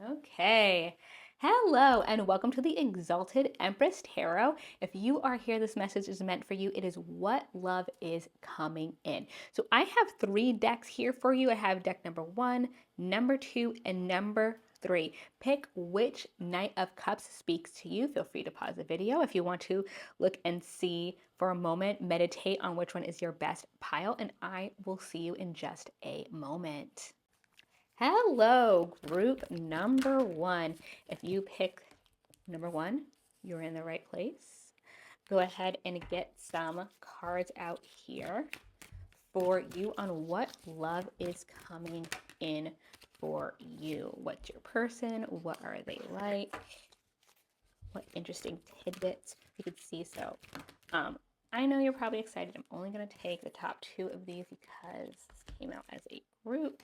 Okay. Hello and welcome to the Exalted Empress Tarot. If you are here, this message is meant for you. It is what love is coming in. So I have three decks here for you. I have deck number 1, number 2, and number 3. Pick which Knight of Cups speaks to you. Feel free to pause the video if you want to look and see for a moment, meditate on which one is your best pile, and I will see you in just a moment. Hello, group number 1. If you pick number 1, you're in the right place. Go ahead and get some cards out here for you on what love is coming in for you. What's your person? What are they like? What interesting tidbits you could see. So, I know you're probably excited. I'm only going to take the top 2 of these because this came out as a group.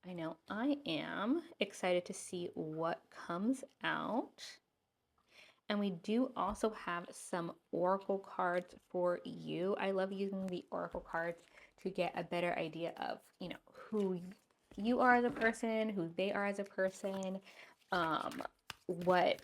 I know I am excited to see what comes out. And we do also have some oracle cards for you. I love using the oracle cards to get a better idea of, who you are as a person, who they are as a person, what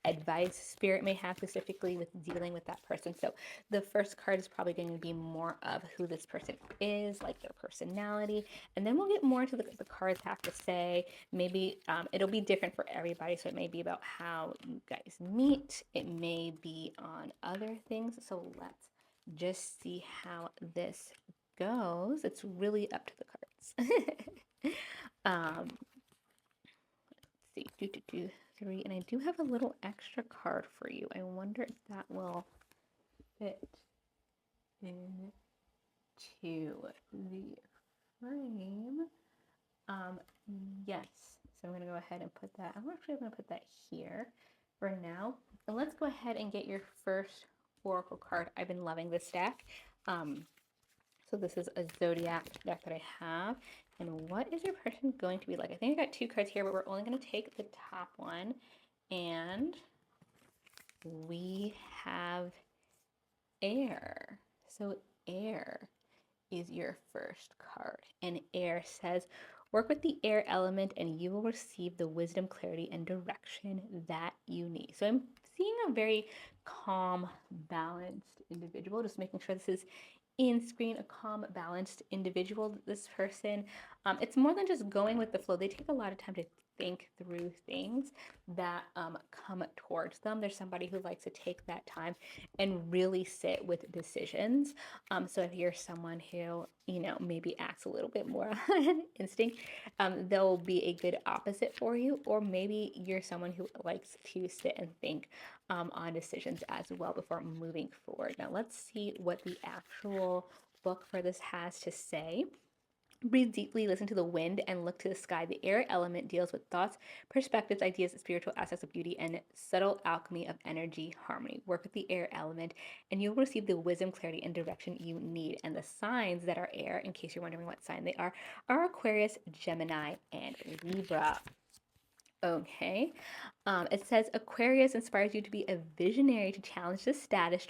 advice spirit may have specifically with dealing with that person. So the first card is probably going to be more of who this person is, like their personality, and then we'll get more into the cards have to say. Maybe it'll be different for everybody, so it may be about how you guys meet, it may be on other things. So let's just see how this goes. It's really up to the cards. Let's see, 3, and I do have a little extra card for you. I wonder if that will fit into the frame. Yes, so I'm going to go ahead and put that. I'm actually going to put that here for now. And let's go ahead and get your first oracle card. I've been loving this deck. So this is a zodiac deck that I have. And what is your person going to be like? I think I got 2 cards here, but we're only going to take the top one. And we have air. So air is your first card. And air says, work with the air element and you will receive the wisdom, clarity, and direction that you need. So I'm seeing a very calm, balanced individual, just making sure this is in screen, a calm, balanced individual. This person, it's more than just going with the flow. They take a lot of time to think through things that come towards them. There's somebody who likes to take that time and really sit with decisions. So if you're someone who, maybe acts a little bit more on instinct, they'll be a good opposite for you. Or maybe you're someone who likes to sit and think on decisions as well before moving forward. Now let's see what the actual book for this has to say. Breathe deeply, listen to the wind, and look to the sky. The air element deals with thoughts, perspectives, ideas, spiritual aspects of beauty, and subtle alchemy of energy harmony. Work with the air element, and you'll receive the wisdom, clarity, and direction you need. And the signs that are air, in case you're wondering what sign they are Aquarius, Gemini, and Libra. Okay. It says Aquarius inspires you to be a visionary to challenge the status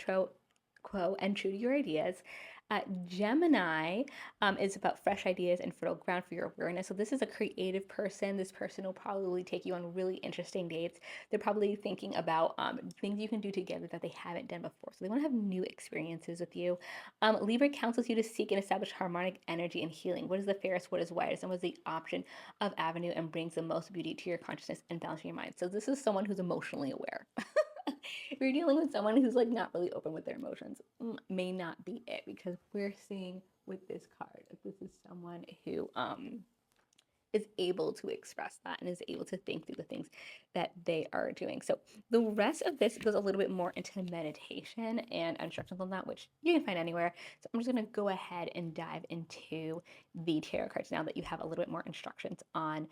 quo and true to your ideas. Gemini is about fresh ideas and fertile ground for your awareness. So this is a creative person. This person will probably take you on really interesting dates. They're probably thinking about things you can do together that they haven't done before. So they want to have new experiences with you. Libra counsels you to seek and establish harmonic energy and healing. What is the fairest, what is widest, and what is the option of avenue and brings the most beauty to your consciousness and balance your mind. So this is someone who's emotionally aware. If you're dealing with someone who's like not really open with their emotions, may not be it, because we're seeing with this card that this is someone who is able to express that and is able to think through the things that they are doing. So the rest of this goes a little bit more into meditation and instructions on that, which you can find anywhere. So I'm just going to go ahead and dive into the tarot cards now that you have a little bit more instructions on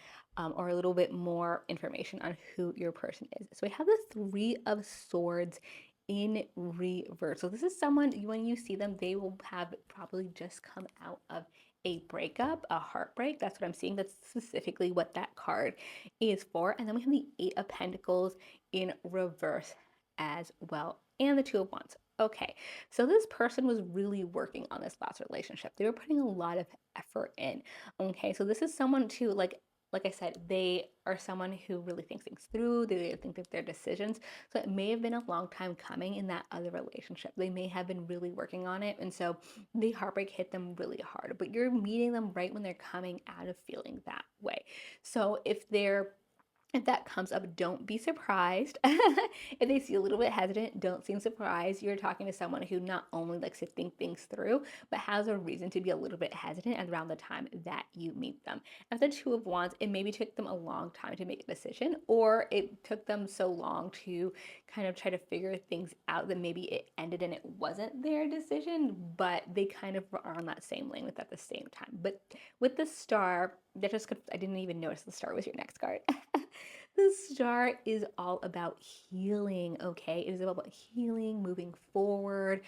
or a little bit more information on who your person is. So we have the 3 of Swords in reverse. So this is someone, when you see them, they will have probably just come out of a breakup, a heartbreak. That's what I'm seeing. That's specifically what that card is for. And then we have the 8 of Pentacles in reverse as well, and the 2 of Wands. Okay, so this person was really working on this last relationship. They were putting a lot of effort in. Okay, so this is someone too, like, like I said, they are someone who really thinks things through. They really think that their decisions. So it may have been a long time coming in that other relationship. They may have been really working on it. And so the heartbreak hit them really hard. But you're meeting them right when they're coming out of feeling that way. So if that comes up, don't be surprised. If they see a little bit hesitant, don't seem surprised. You're talking to someone who not only likes to think things through, but has a reason to be a little bit hesitant around the time that you meet them. As the Two of Wands, it maybe took them a long time to make a decision, or it took them so long to kind of try to figure things out that maybe it ended and it wasn't their decision, but they kind of were on that same lane with at the same time. But with the Star, I didn't even notice the Star was your next card. The Star is all about healing, okay? It is about healing, moving forward,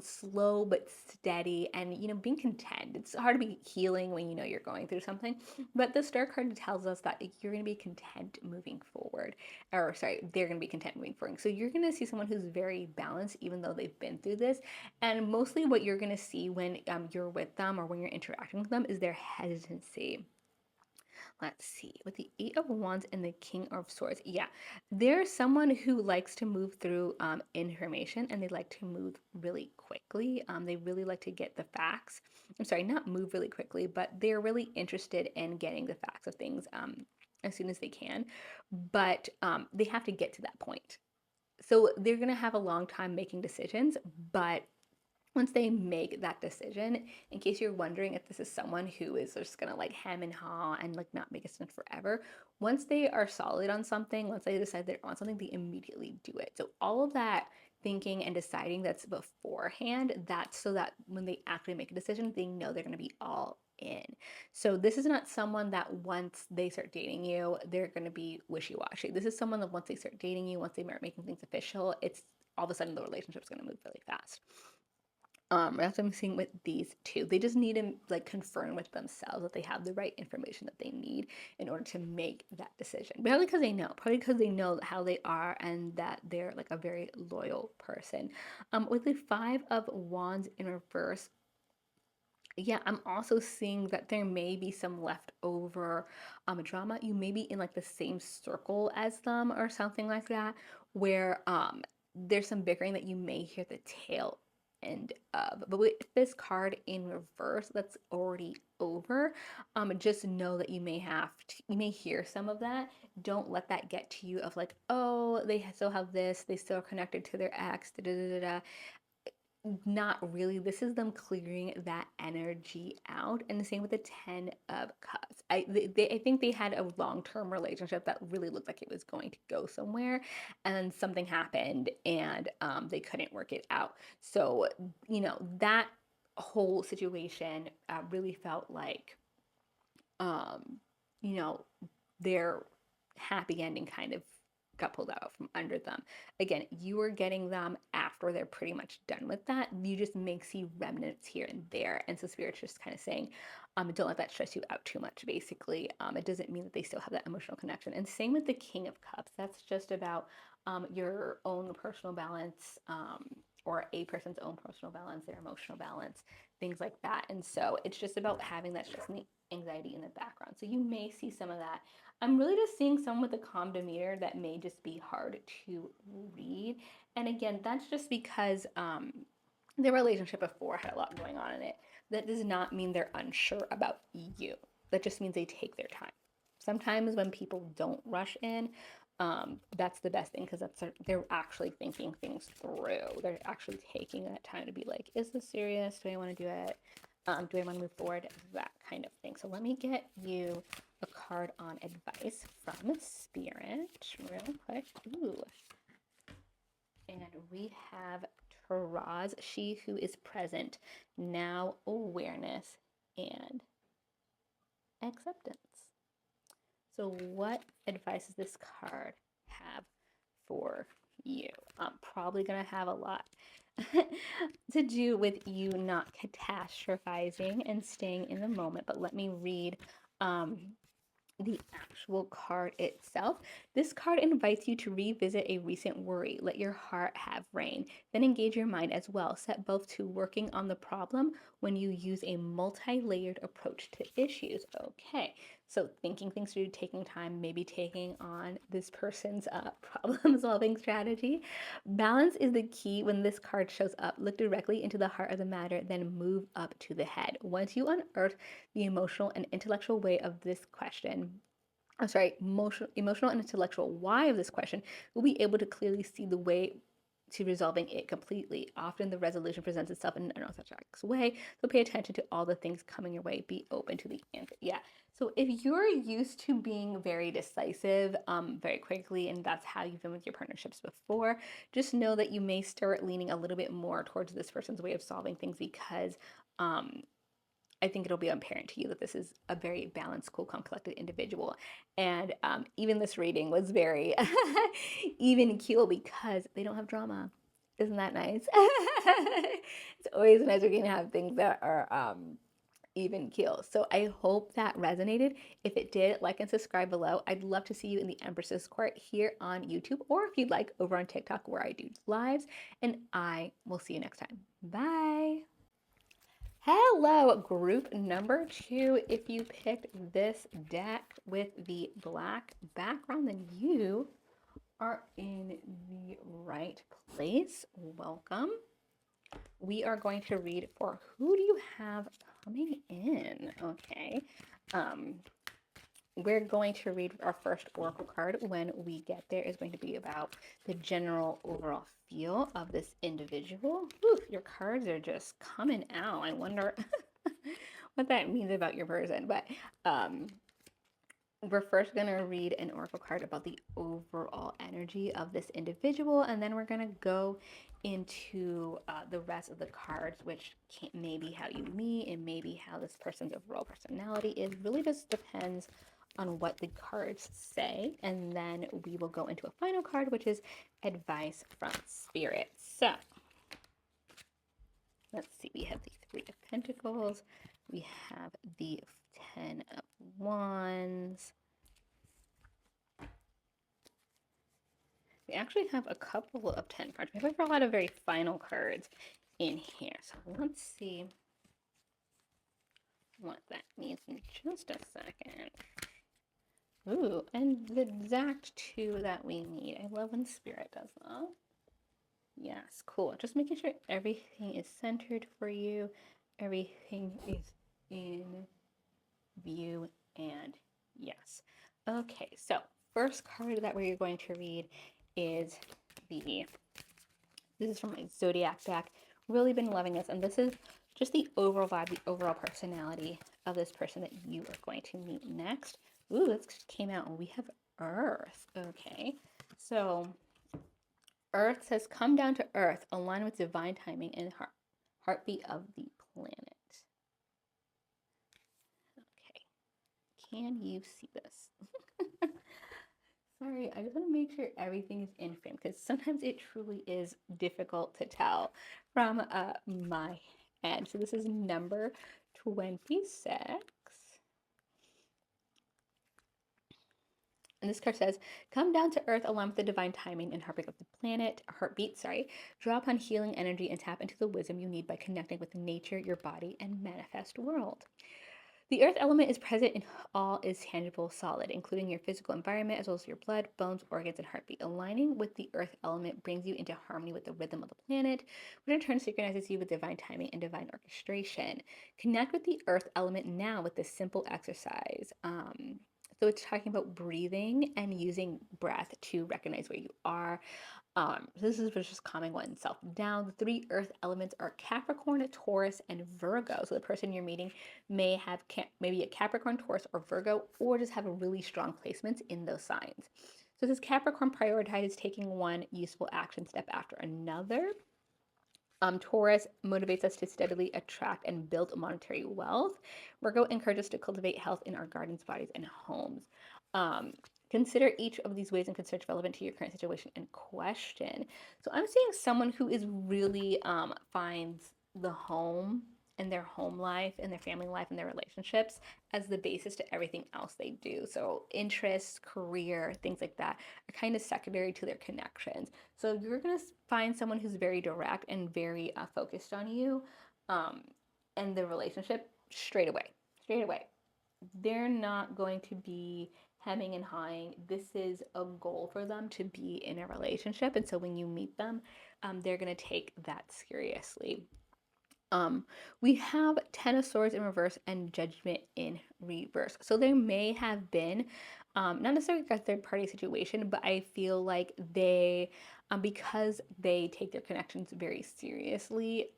slow but steady, and being content. It's hard to be healing when you know you're going through something, but the Star card tells us that you're going to be content moving forward. Or sorry, they're going to be content moving forward. So you're going to see someone who's very balanced, even though they've been through this. And mostly what you're going to see when you're with them or when you're interacting with them is their hesitancy. Let's see, with the Eight of Wands and the King of Swords. Yeah, there's someone who likes to move through information, and they like to move really quickly. They really like to get the facts. I'm sorry, not move really quickly, but they're really interested in getting the facts of things as soon as they can. But they have to get to that point. So they're going to have a long time making decisions, but once they make that decision, in case you're wondering if this is someone who is just gonna like hem and haw and like not make a decision forever, once they are solid on something, once they decide they're on something, they immediately do it. So all of that thinking and deciding that's beforehand, that's so that when they actually make a decision, they know they're gonna be all in. So this is not someone that once they start dating you, they're gonna be wishy-washy. This is someone that once they start dating you, once they start making things official, it's all of a sudden the relationship's gonna move really fast. That's what I'm seeing with these two. They just need to like confirm with themselves that they have the right information that they need in order to make that decision. Probably because they know how they are and that they're like a very loyal person. With the Five of Wands in reverse, yeah, I'm also seeing that there may be some leftover drama. You may be in like the same circle as them or something like that, where there's some bickering that you may hear the tail end of. But with this card in reverse, that's already over. Just know that you may hear some of that. Don't let that get to you of like, oh, they still have this, they still are connected to their ex, da da da da. Not really. This is them clearing that energy out. And the same with the Ten of Cups. I think they had a long-term relationship that really looked like it was going to go somewhere, and then something happened and they couldn't work it out. So that whole situation really felt like you know their happy ending kind of got pulled out from under them. Again, you are getting them after they're pretty much done with that. You just may see remnants here and there. And so Spirit's just kind of saying, don't let that stress you out too much, basically. It doesn't mean that they still have that emotional connection. And same with the King of Cups. That's just about your own personal balance, or a person's own personal balance, their emotional balance, things like that. And so it's just about having that stress and the anxiety in the background. So you may see some of that. I'm really just seeing some with a calm demeanor that may just be hard to read. And again, that's just because their relationship before had a lot going on in it. That does not mean they're unsure about you. That just means they take their time. Sometimes when people don't rush in, that's the best thing, because they're actually thinking things through. They're actually taking that time to be like, is this serious? Do I want to do it? Do I want to move forward? That kind of thing. So let me get you a card on advice from Spirit real quick. Ooh. And we have Taraz, she who is present, now awareness and acceptance. So what advice does this card have for you? I'm probably going to have a lot to do with you not catastrophizing and staying in the moment, but let me read the actual card itself. This card invites you to revisit a recent worry. Let your heart have reign. Then engage your mind as well. Set both to working on the problem when you use a multi-layered approach to issues. Okay, So thinking things through, taking time, maybe taking on this person's problem solving strategy. Balance is the key when this card shows up. Look directly into the heart of the matter, then move up to the head. Once you unearth the emotional and intellectual way of this question, emotional and intellectual why of this question, we'll be able to clearly see the way to resolving it completely. Often the resolution presents itself in an unorthodox way, so pay attention to all the things coming your way. Be open to the answer. Yeah. So if you're used to being very decisive very quickly, and that's how you've been with your partnerships before, just know that you may start leaning a little bit more towards this person's way of solving things because I think it'll be apparent to you that this is a very balanced, cool, calm, collected individual. And even this reading was very even keel because they don't have drama. Isn't that nice? It's always nice when you can have things that are even keel. So I hope that resonated. If it did, like and subscribe below. I'd love to see you in the Empress's Court here on YouTube, or if you'd like, over on TikTok where I do lives. And I will see you next time. Bye. Hello, group number 2. If you picked this deck with the black background, then you are in the right place. Welcome. We are going to read for who do you have coming in? Okay. We're going to read our first oracle card when we get there. Is going to be about the general overall feel of this individual. Whew, your cards are just coming out. I wonder what that means about your person. But we're first going to read an oracle card about the overall energy of this individual, and then we're going to go into the rest of the cards, which may be how you meet and maybe how this person's overall personality is. Really just depends on what the cards say, and then we will go into a final card, which is advice from Spirit. So let's see, we have the 3 of Pentacles, we have the 10 of Wands, we actually have a couple of 10 cards. We have a lot of very final cards in here, so let's see what that means in just a second. Ooh, and the exact 2 that we need. I love when Spirit does that. Yes, cool. Just making sure everything is centered for you. Everything is in view, and yes. Okay, so first card that we're going to read is this is from my Zodiac deck. Really been loving this, and this is just the overall vibe, the overall personality of this person that you are going to meet next. Ooh, this came out and we have Earth. Okay, so Earth says, come down to Earth, align with divine timing and heartbeat of the planet. Okay, can you see this? Sorry, I just want to make sure everything is in frame because sometimes it truly is difficult to tell from my end. So this is number 26. And this card says, come down to Earth along with the divine timing and heartbeat of the planet, draw upon healing energy and tap into the wisdom you need by connecting with nature, your body, and manifest world. The earth element is present in all is tangible solid, including your physical environment as well as your blood, bones, organs, and heartbeat. Aligning with the earth element brings you into harmony with the rhythm of the planet, which in turn synchronizes you with divine timing and divine orchestration. Connect with the earth element now with this simple exercise. So it's talking about breathing and using breath to recognize where you are. This is just calming oneself down. The 3 earth elements are Capricorn, Taurus, and Virgo. So the person you're meeting may have maybe a Capricorn, Taurus, or Virgo, or just have a really strong placements in those signs. So this Capricorn prioritizes taking one useful action step after another. Taurus motivates us to steadily attract and build monetary wealth. Virgo encourages us to cultivate health in our gardens, bodies, and homes. Consider each of these ways and consider it relevant to your current situation and question. So I'm seeing someone who is really finds the home and their home life and their family life and their relationships as the basis to everything else they do. So interests, career, things like that are kind of secondary to their connections. So you're going to find someone who's very direct and very focused on you and the relationship straight away. they're not going to be hemming and hawing. This is a goal for them to be in a relationship. And so when you meet them, they're going to take that seriously. Um, we have Ten of Swords in reverse and Judgment in reverse. So there may have been, not necessarily a third party situation, but I feel like they, because they take their connections very seriously,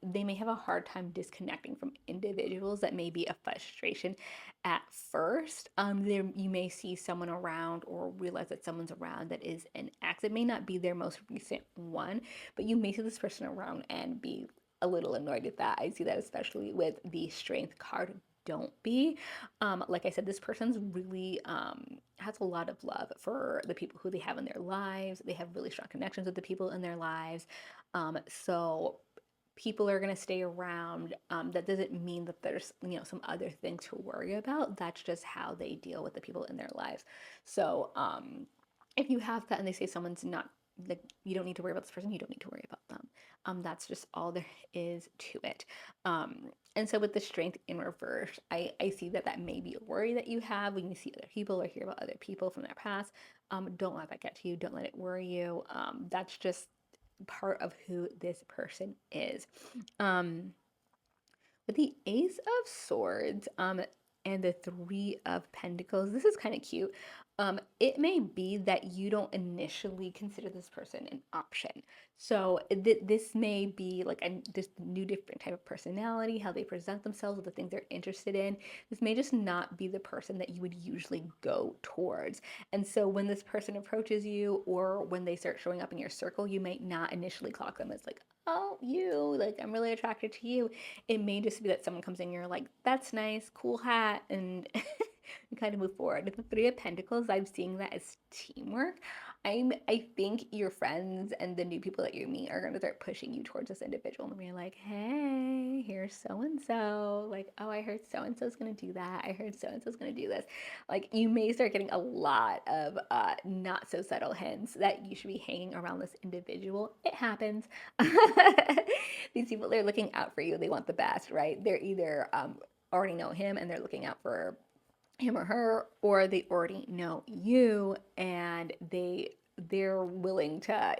they may have a hard time disconnecting from individuals. That may be a frustration at first. There you may see someone around or realize that someone's around that is an ex. It may not be their most recent one, but you may see this person around and be a little annoyed at that. I see that especially with the strength card. Don't be. Like I said, this person's really has a lot of love for the people who they have in their lives. They have really strong connections with the people in their lives. So people are going to stay around. That doesn't mean that there's, some other things to worry about. That's just how they deal with the people in their lives. So if you have that and they say someone's not, like, you don't need to worry about this person, you don't need to worry about them. That's just all there is to it. And so with the strength in reverse, I see that may be a worry that you have when you see other people or hear about other people from their past. Don't let that get to you. Don't let it worry you. That's just part of who this person is. With the Ace of Swords, and the Three of Pentacles, this is kind of cute. It may be that you don't initially consider this person an option. So this may be like this new different type of personality, how they present themselves, the things they're interested in. This may just not be the person that you would usually go towards. And so when this person approaches you or when they start showing up in your circle, you might not initially clock them as like, oh, you, like, I'm really attracted to you. It may just be that someone comes in, you're like, that's nice, cool hat, and you kind of move forward. With the Three of Pentacles, I'm seeing that as teamwork. I think your friends and the new people that you meet are going to start pushing you towards this individual and be like, hey, here's so and so. Like, oh, I heard so and so's going to do that. I heard so and so's going to do this. Like, you may start getting a lot of not so subtle hints that you should be hanging around this individual. It happens. These people, they're looking out for you. They want the best, right? They're either already know him and they're looking out for him or her, or they already know you and they're willing to,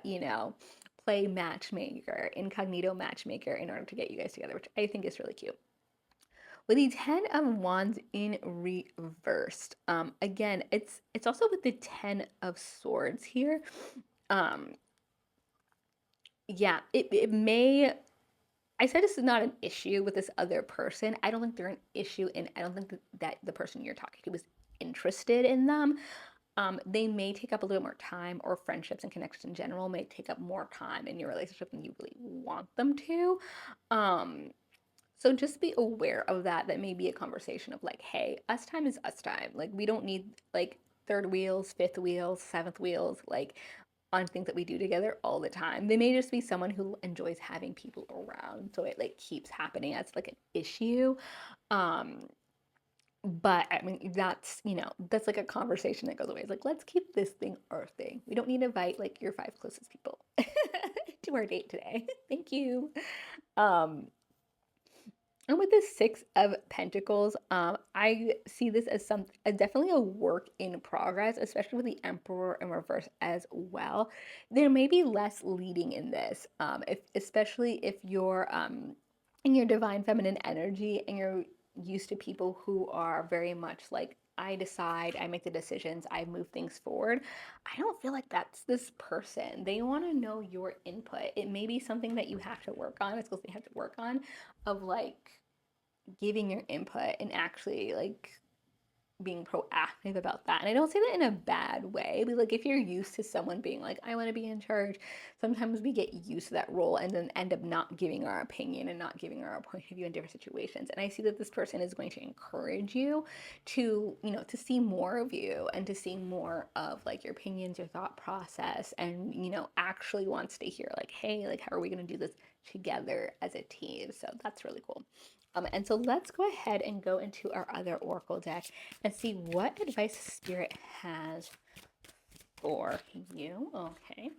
play matchmaker, incognito matchmaker, in order to get you guys together, which I think is really cute. With the Ten of Wands in reversed, again, it's also with the Ten of Swords here. Yeah, it may, I said this is not an issue with this other person. I don't think they're an issue, and I don't think that the person you're talking to is interested in them. They may take up a little more time, or friendships and connections in general may take up more time in your relationship than you really want them to. So just be aware of that. That may be a conversation of like, hey, us time is us time. Like, we don't need like third wheels, fifth wheels, seventh wheels, like on things that we do together all the time. They may just be someone who enjoys having people around. So it like keeps happening as like an issue. But I mean, that's like a conversation that goes away. It's like, let's keep this thing our thing. We don't need to invite like your five closest people to our date today. Thank you. Um, and with the Six of Pentacles, I see this as definitely a work in progress, especially with the Emperor in reverse as well. There may be less leading in this, especially if you're in your divine feminine energy and you're used to people who are very much like, I decide, I make the decisions, I move things forward. I don't feel like that's this person. They want to know your input. It may be something that you have to work on. It's supposed to have to work on, of like giving your input and actually like being proactive about that. And I don't say that in a bad way, but like if you're used to someone being like, I want to be in charge, sometimes we get used to that role and then end up not giving our opinion and not giving our point of view in different situations. And I see that this person is going to encourage you to, to see more of you and to see more of like your opinions, your thought process, and, actually wants to hear like, hey, like, how are we going to do this together as a team? So that's really cool. And so let's go ahead and go into our other oracle deck and see what advice Spirit has for you. Okay.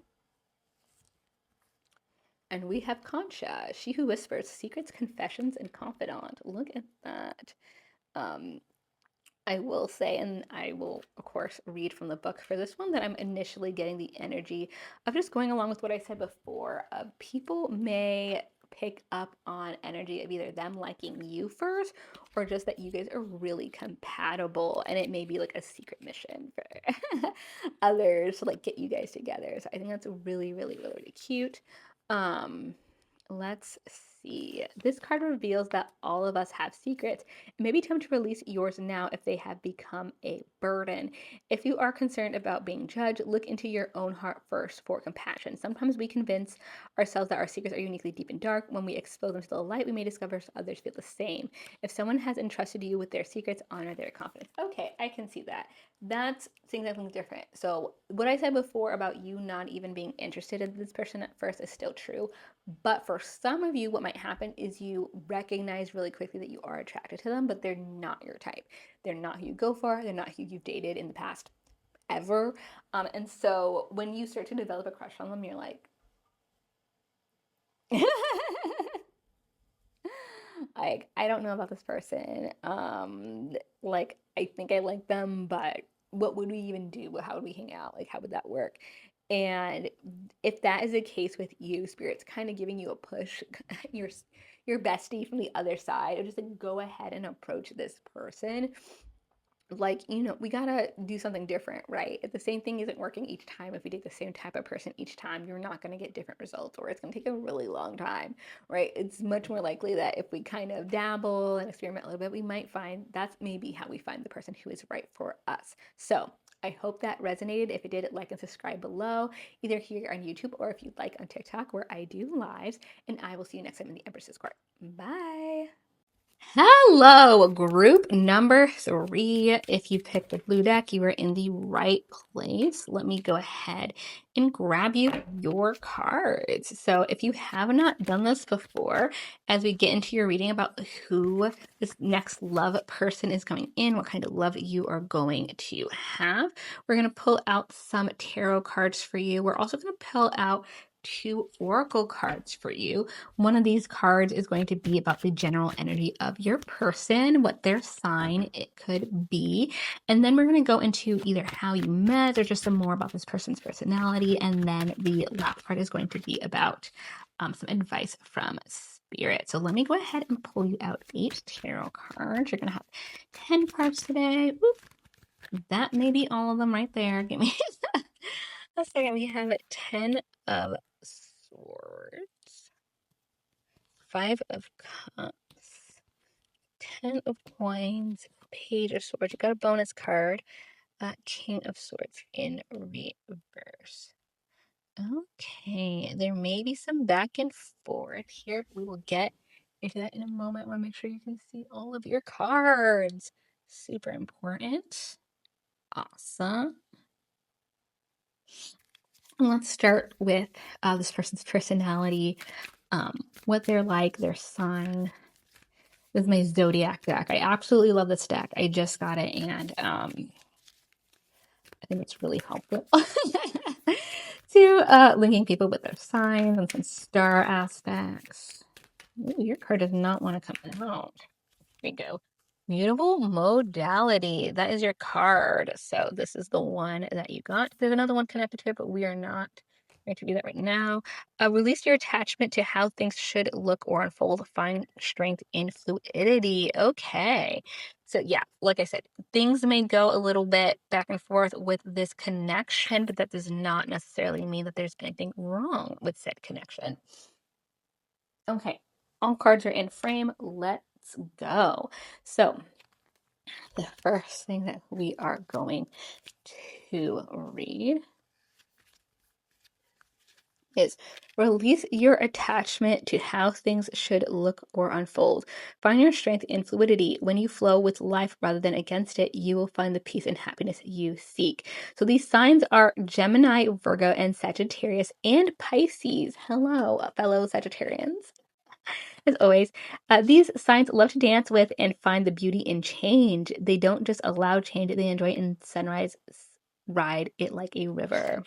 And we have Concha, she who whispers secrets, confessions, and confidant. Look at that. I will say, and I will, of course, read from the book for this one, that I'm initially getting the energy of just going along with what I said before. People may pick up on energy of either them liking you first or just that you guys are really compatible, and it may be like a secret mission for others to like get you guys together. So I think that's really, really, really, really cute. Um, let's see. This card reveals that all of us have secrets. It may be time to release yours now if they have become a burden. If you are concerned about being judged, look into your own heart first for compassion. Sometimes we convince ourselves that our secrets are uniquely deep and dark. When we expose them to the light, we may discover others feel the same. If someone has entrusted you with their secrets, honor their confidence. Okay, I can see that. That's significantly different. So, what I said before about you not even being interested in this person at first is still true. But for some of you, what might happen is you recognize really quickly that you are attracted to them, but they're not your type. They're not who you go for. They're not who you've dated in the past ever. And so when you start to develop a crush on them, you're like, like, I don't know about this person. Like, I think I like them, but what would we even do? How would we hang out? Like, how would that work? And if that is the case with you, Spirit's kind of giving you a push, your your bestie from the other side, of just like go ahead and approach this person. Like, we gotta do something different, right? If the same thing isn't working each time, if we date the same type of person each time, you're not gonna get different results, or it's gonna take a really long time, right? It's much more likely that if we kind of dabble and experiment a little bit, we might find that's maybe how we find the person who is right for us. So I hope that resonated. If it did, like and subscribe below, either here on YouTube or if you'd like on TikTok, where I do lives. And I will see you next time in the Empress's Court. Bye. Hello, group number 3. If you picked the blue deck, you are in the right place. Let me go ahead and grab you your cards. So if you have not done this before, as we get into your reading about who this next love person is coming in, what kind of love you are going to have, we're going to pull out some tarot cards for you. We're also going to pull out 2 oracle cards for you. One of these cards is going to be about the general energy of your person, what their sign it could be. And then we're going to go into either how you met or just some more about this person's personality. And then the last part is going to be about some advice from Spirit. So let me go ahead and pull you out 8 tarot cards. You're going to have 10 cards today. Oop, that may be all of them right there. Give me a second. We have 10 of Swords, 5 of Cups, 10 of Coins, Page of Swords. You got a bonus card, King of Swords in reverse. Okay, there may be some back and forth here. We will get into that in a moment. I want to make sure you can see all of your cards. Super important. Awesome. Let's start with this person's personality, what they're like, their sign. This is my zodiac deck. I absolutely love this deck. I just got it, and I think it's really helpful to linking people with their signs and some star aspects. Ooh, your card does not want to come out. Here we go. Mutable modality. That is your card. So this is the one that you got. There's another one connected to it, but we are not going to do that right now. Release your attachment to how things should look or unfold. Find strength in fluidity. Okay. So yeah, like I said, things may go a little bit back and forth with this connection, but that does not necessarily mean that there's anything wrong with said connection. Okay. All cards are in frame. Let's go. So the first thing that we are going to read is release your attachment to how things should look or unfold. Find your strength in fluidity. When you flow with life rather than against it, you will find the peace and happiness you seek. So these signs are Gemini, Virgo, and Sagittarius, and Pisces. Hello, fellow Sagittarians. As always, these signs love to dance with and find the beauty in change. They don't just allow change, they enjoy it in sunrise, ride it like a river.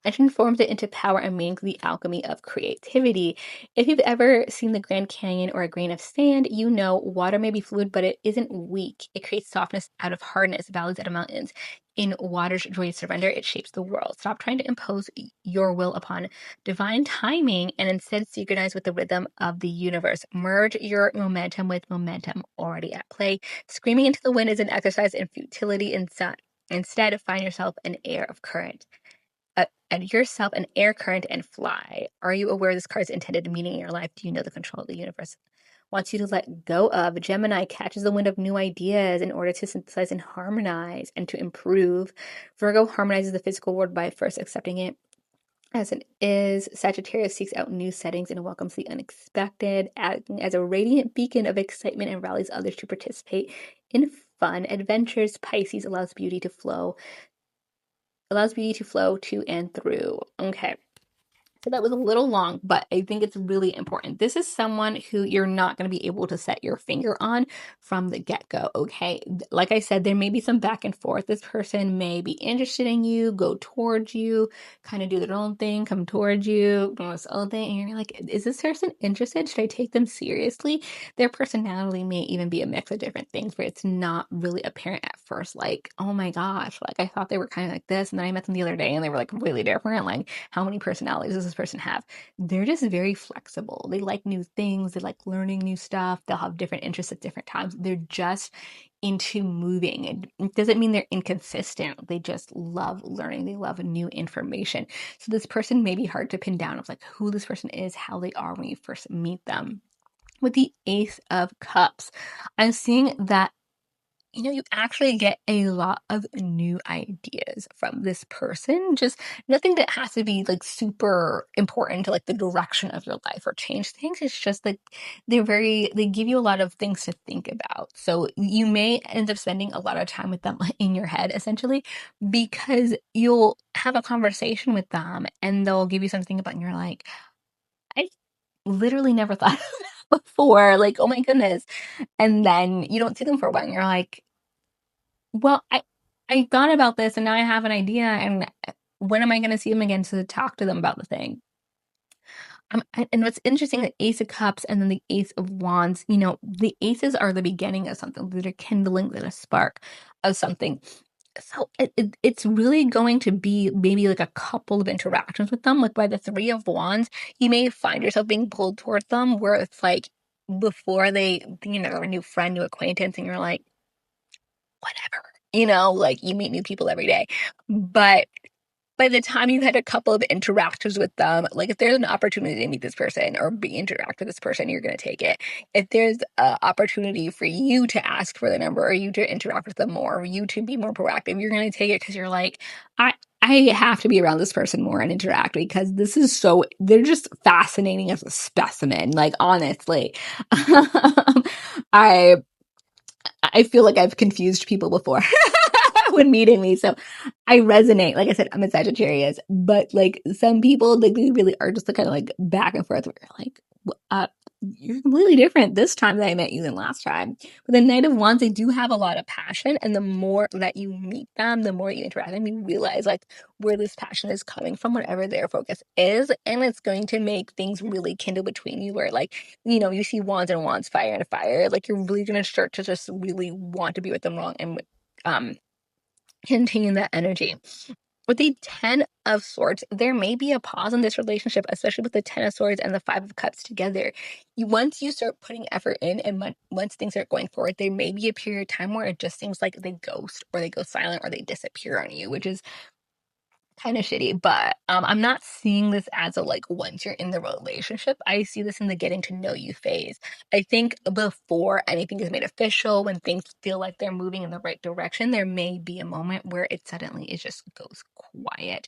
and transforms it into power and meaning through the alchemy of creativity. If you've ever seen the Grand Canyon or a grain of sand, you know water may be fluid, but it isn't weak. It creates softness out of hardness, valleys out of mountains. In water's joyous surrender, it shapes the world. Stop trying to impose your will upon divine timing and instead synchronize with the rhythm of the universe. Merge your momentum with momentum already at play. Screaming into the wind is an exercise in futility. Instead, find yourself an air of current and yourself an air current and fly. Are you aware this card's intended meaning in your life? Do you know the control of the universe wants you to let go of? Gemini catches the wind of new ideas in order to synthesize and harmonize and to improve. Virgo harmonizes the physical world by first accepting it as it is. Sagittarius seeks out new settings and welcomes the unexpected, acting as a radiant beacon of excitement and rallies others to participate in fun adventures. Pisces allows beauty to flow to and through. Okay. So that was a little long, but I think it's really important. This is someone who you're not going to be able to set your finger on from the get-go, okay? Like I said, there may be some back and forth. This person may be interested in you, go towards you, kind of do their own thing, come towards you, do this own thing, and you're like, is this person interested? Should I take them seriously? Their personality may even be a mix of different things where it's not really apparent at first, like, oh my gosh, like I thought they were kind of like this, and then I met them the other day and they were like completely different. Like, how many personalities does this person have? They're just very flexible. They like new things. They like learning new stuff. They'll have different interests at different times. They're just into moving. It doesn't mean they're inconsistent. They just love learning. They love new information. So this person may be hard to pin down of like who this person is, how they are when you first meet them. With the Ace of Cups, I'm seeing that you actually get a lot of new ideas from this person. Just nothing that has to be like super important to like the direction of your life or change things. It's just like they give you a lot of things to think about. So you may end up spending a lot of time with them in your head, essentially, because you'll have a conversation with them and they'll give you something about, and you're like, I literally never thought of that before. Like, oh my goodness. And then you don't see them for a while and you're like, well, I thought about this and now I have an idea, and when am I going to see them again to talk to them about the thing? And what's interesting, the Ace of Cups and then the Ace of Wands, the aces are the beginning of something. They're kindling with a spark of something. So it's really going to be maybe like a couple of interactions with them. Like by the Three of Wands, you may find yourself being pulled towards them where it's like before they, a new friend, new acquaintance, and you're like, whatever, like you meet new people every day. But by the time you've had a couple of interactions with them, like if there's an opportunity to meet this person or interact with this person, you're going to take it. If there's an opportunity for you to ask for the number or you to interact with them more or you to be more proactive, you're going to take it because you're like, I have to be around this person more and interact because they're just fascinating as a specimen. Like, honestly, I I feel like I've confused people before when meeting me. So I resonate. Like I said, I'm a Sagittarius, but like some people, like they really are just kind of like back and forth where you're like, you're completely different this time that I met you than last time. But the Knight of Wands, they do have a lot of passion. And the more that you meet them, the more you interact with them, you realize like where this passion is coming from, whatever their focus is. And it's going to make things really kindle between you where like, you see wands and wands, fire and fire. Like you're really going to start to just really want to be with them long and continue that energy. With the Ten of Swords, there may be a pause in this relationship, especially with the Ten of Swords and the Five of Cups together. Once you start putting effort in and once things are going forward, there may be a period of time where it just seems like they ghost or they go silent or they disappear on you, which is kind of shitty. But I'm not seeing this as a like once you're in the relationship. I see this in the getting to know you phase. I think before anything is made official, when things feel like they're moving in the right direction, there may be a moment where it just goes quiet,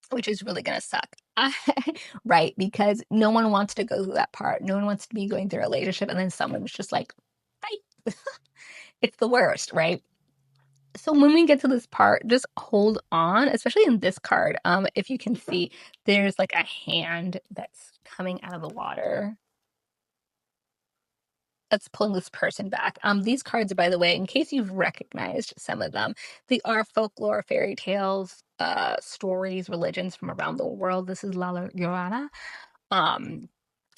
which is really gonna suck. Right, because no one wants to go through that part. No one wants to be going through a relationship and then someone's just like, bye. It's the worst, right? So when we get to this part, just hold on, especially in this card. If you can see, there's like a hand that's coming out of the water that's pulling this person back. These cards, by the way, in case you've recognized some of them, they are folklore fairy tales stories, religions from around the world. This is La Llorona. Um,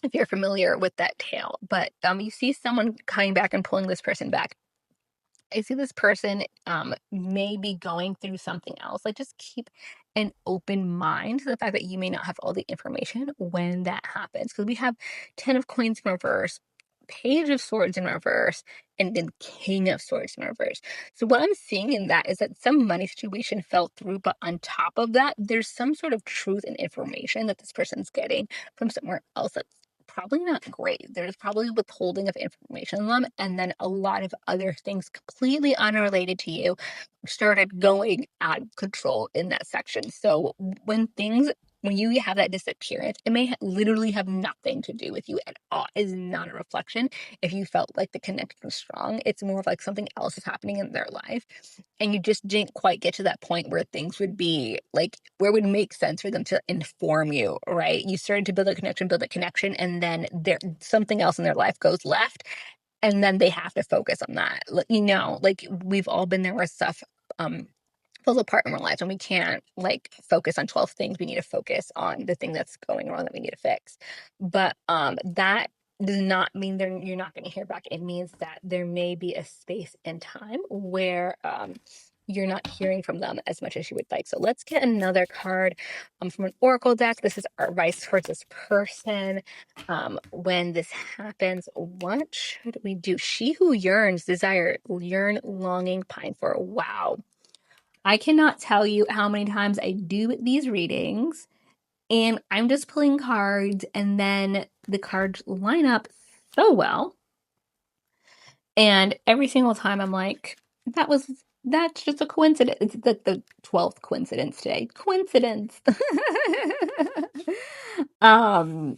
if you're familiar with that tale, but you see someone coming back and pulling this person back. I see this person may be going through something else. Like, just keep an open mind to the fact that you may not have all the information when that happens. Because we have 10 of Coins in reverse, Page of Swords in reverse, and then King of Swords in reverse. So what I'm seeing in that is that some money situation fell through, but on top of that, there's some sort of truth and information that this person's getting from somewhere else that's probably not great. There's probably withholding of information on them, and then a lot of other things completely unrelated to you started going out of control in that section. So when you have that disappearance, it may literally have nothing to do with you at all. It's not a reflection. If you felt like the connection was strong, it's more of like something else is happening in their life, and you just didn't quite get to that point where things would be like, where it would make sense for them to inform you, right? You started to build a connection, and then something else in their life goes left, and then they have to focus on that. Like we've all been there where stuff falls apart in our lives, and we can't like focus on 12 things. We need to focus on the thing that's going wrong that we need to fix. But that does not mean you're not going to hear back. It means that there may be a space and time where you're not hearing from them as much as you would like. So let's get another card from an oracle deck. This is our advice towards this person. When this happens, what should we do? She who yearns, desire, yearn, longing, pine for. Wow. I cannot tell you how many times I do these readings and I'm just pulling cards, and then the cards line up so well. And every single time I'm like, that's just a coincidence. It's the 12th coincidence today. Coincidence. um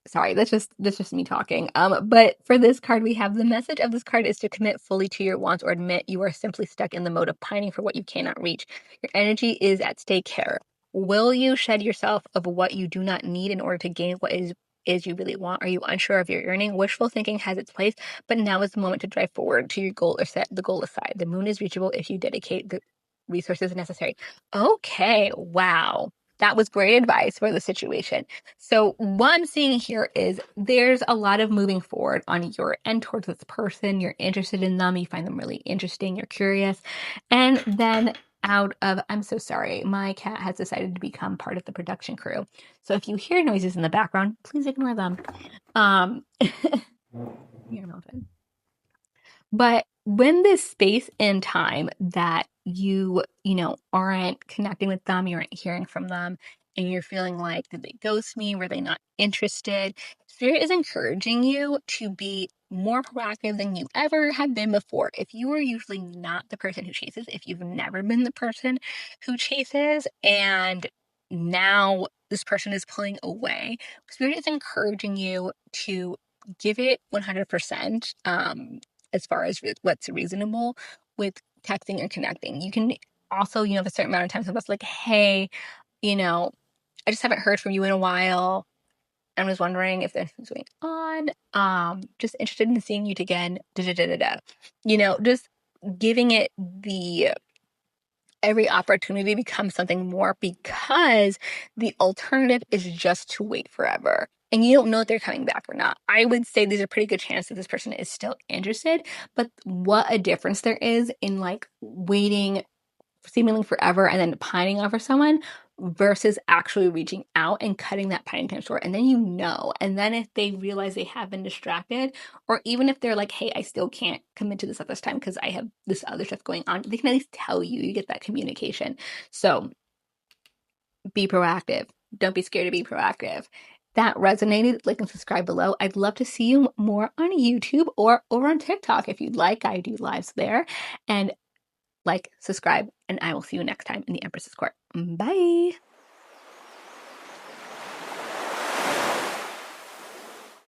Sorry, that's just me talking. But for this card, we have the message of this card is to commit fully to your wants or admit you are simply stuck in the mode of pining for what you cannot reach. Your energy is at stake here. Will you shed yourself of what you do not need in order to gain what is you really want? Are you unsure of your yearning? Wishful thinking has its place, but now is the moment to drive forward to your goal or set the goal aside. The moon is reachable if you dedicate the resources necessary. Okay, wow. That was great advice for the situation. So what I'm seeing here is there's a lot of moving forward on your end towards this person. You're interested in them. You find them really interesting. You're curious. And then I'm so sorry, my cat has decided to become part of the production crew. So if you hear noises in the background, please ignore them. You're melted. But when this space and time that you aren't connecting with them, you aren't hearing from them, and you're feeling like, did they ghost me? Were they not interested? Spirit is encouraging you to be more proactive than you ever have been before. If you are usually not the person who chases, if you've never been the person who chases, and now this person is pulling away, Spirit is encouraging you to give it 100%. As far as what's reasonable with texting and connecting. You can also, have a certain amount of time. Somebody's like, hey, I just haven't heard from you in a while. I was wondering if there's something going on. Just interested in seeing you again. Da, da, da, da, da. Just giving it every opportunity becomes something more, because the alternative is just to wait forever. And you don't know if they're coming back or not. I would say there's a pretty good chance that this person is still interested, but what a difference there is in like waiting seemingly forever and then pining over someone versus actually reaching out and cutting that pining time short. And then and then if they realize they have been distracted, or even if they're like, hey, I still can't commit to this at this time because I have this other stuff going on, they can at least tell you get that communication. So be proactive. Don't be scared to be proactive. That resonated, like and subscribe below. I'd love to see you more on YouTube or over on TikTok if you'd like. I do lives there. And like, subscribe, and I will see you next time in the Empress's Court. Bye.